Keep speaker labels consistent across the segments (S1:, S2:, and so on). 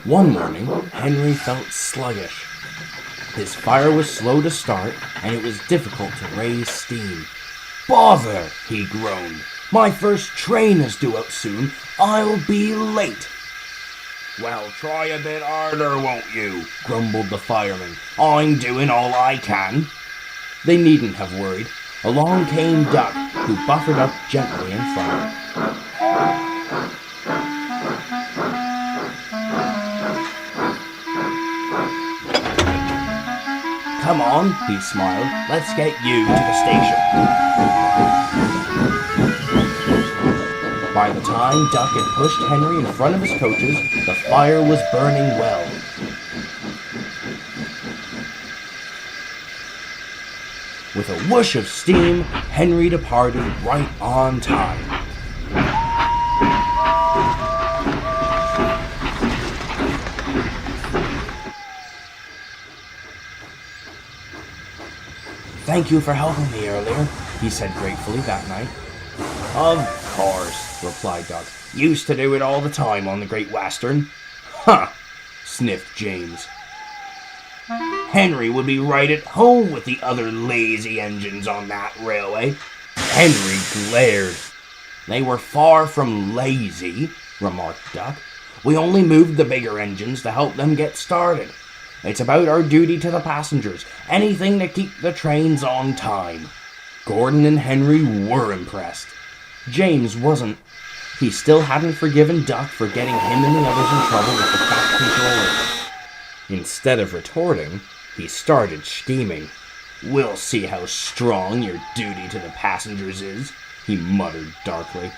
S1: One morning, Henry felt sluggish. His fire was slow to start, and it was difficult to raise steam. "Bother!" he groaned. "My first train is due out soon. I'll be late." "Well, try a bit harder, won't you?" grumbled the fireman. "I'm doing all I can." They needn't have worried. Along came Duck, who buffered up gently in front. "Come on," he smiled. "Let's get you to the station." By the time Duck had pushed Henry in front of his coaches, the fire was burning well. With a whoosh of steam, Henry departed right on time. "Thank you for helping me earlier," he said gratefully that night. "Of course," replied Duck. "Used to do it all the time on the Great Western." "Huh," sniffed James. "Henry would be right at home with the other lazy engines on that railway." Henry glared. "They were far from lazy," remarked Duck. "We only moved the bigger engines to help them get started. It's about our duty to the passengers, anything to keep the trains on time." Gordon and Henry were impressed. James wasn't. He still hadn't forgiven Duck for getting him and the others in trouble with the fat controller. Instead of retorting, he started scheming. "We'll see how strong your duty to the passengers is," he muttered darkly.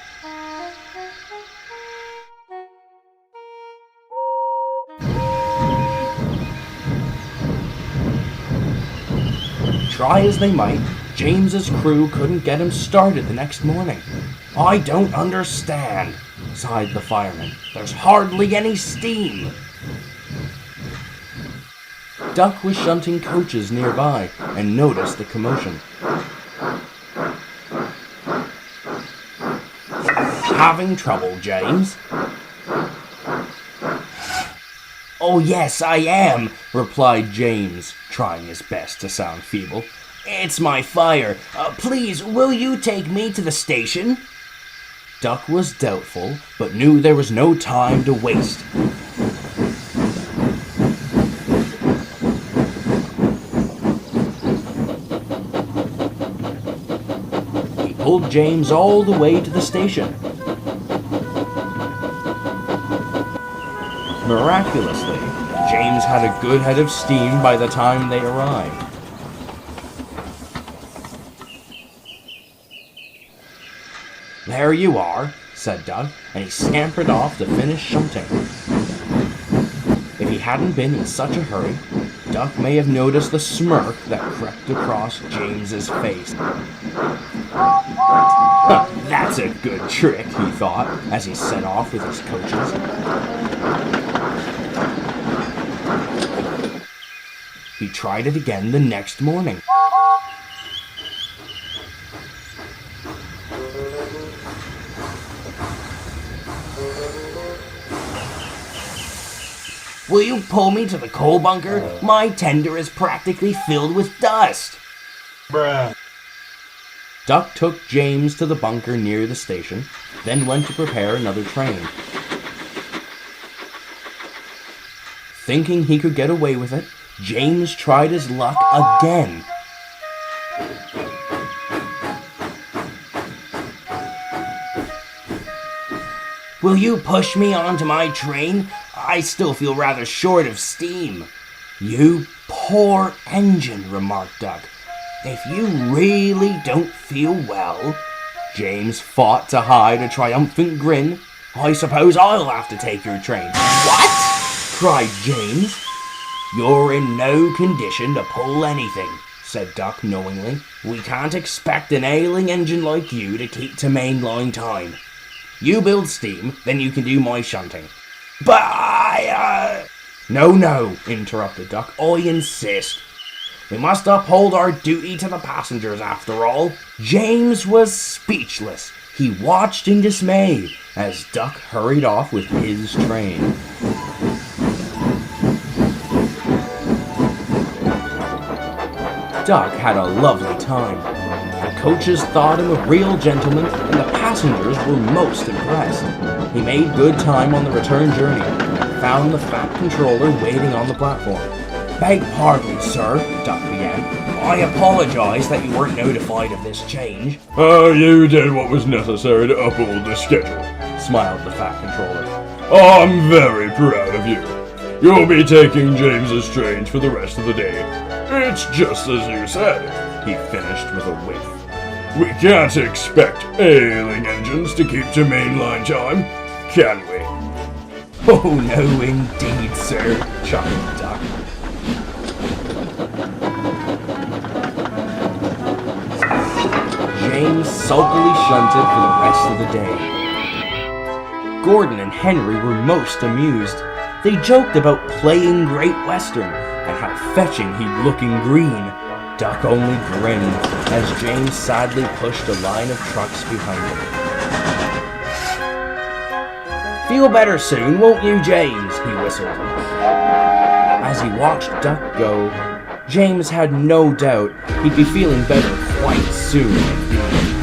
S1: Try as they might, James's crew couldn't get him started the next morning. "I don't understand," sighed the fireman. "There's hardly any steam." Duck was shunting coaches nearby and noticed the commotion. "Having trouble, James?" "Oh yes, I am," replied James, trying his best to sound feeble. "It's my fire. Please, will you take me to the station?" Duck was doubtful, but knew there was no time to waste. He pulled James all the way to the station. Miraculously, James had a good head of steam by the time they arrived. "There you are," said Doug, and he scampered off to finish shunting. If he hadn't been in such a hurry, Duck may have noticed the smirk that crept across James's face. "That's a good trick," he thought, as he set off with his coaches. He tried it again the next morning. "Will you pull me to the coal bunker? My tender is practically filled with dust."
S2: Bruh.
S1: Duck took James to the bunker near the station, then went to prepare another train. Thinking he could get away with it, James tried his luck again. "Will you push me onto my train? I still feel rather short of steam." "You poor engine," remarked Duck. "If you really don't feel well..." James fought to hide a triumphant grin. "I suppose I'll have to take your train." "What?" cried James. "You're in no condition to pull anything," said Duck knowingly. "We can't expect an ailing engine like you to keep to mainline time. You build steam, then you can do my shunting." "But No, interrupted Duck. "I insist. We must uphold our duty to the passengers, after all." James was speechless. He watched in dismay as Duck hurried off with his train. Duck had a lovely time. The coaches thought him a real gentleman, and the passengers were most impressed. He made good time on the return journey, and found the Fat Controller waiting on the platform. "Beg pardon, sir," Duck began. "I apologize that you weren't notified of this change."
S2: You did what was necessary to uphold the schedule,"
S1: smiled the Fat Controller.
S2: "I'm very proud of you. You'll be taking James's trains for the rest of the day. It's just as you said," he finished with a whiff. "We can't expect ailing engines to keep to mainline time, can we?"
S1: "Oh no, indeed, sir," chuckled Duck. James sulkily shunted for the rest of the day. Gordon and Henry were most amused. They joked about playing Great Western and how fetching he'd look in green. Duck only grinned as James sadly pushed a line of trucks behind him. "Feel better soon, won't you, James?" he whistled. As he watched Duck go, James had no doubt he'd be feeling better quite soon indeed.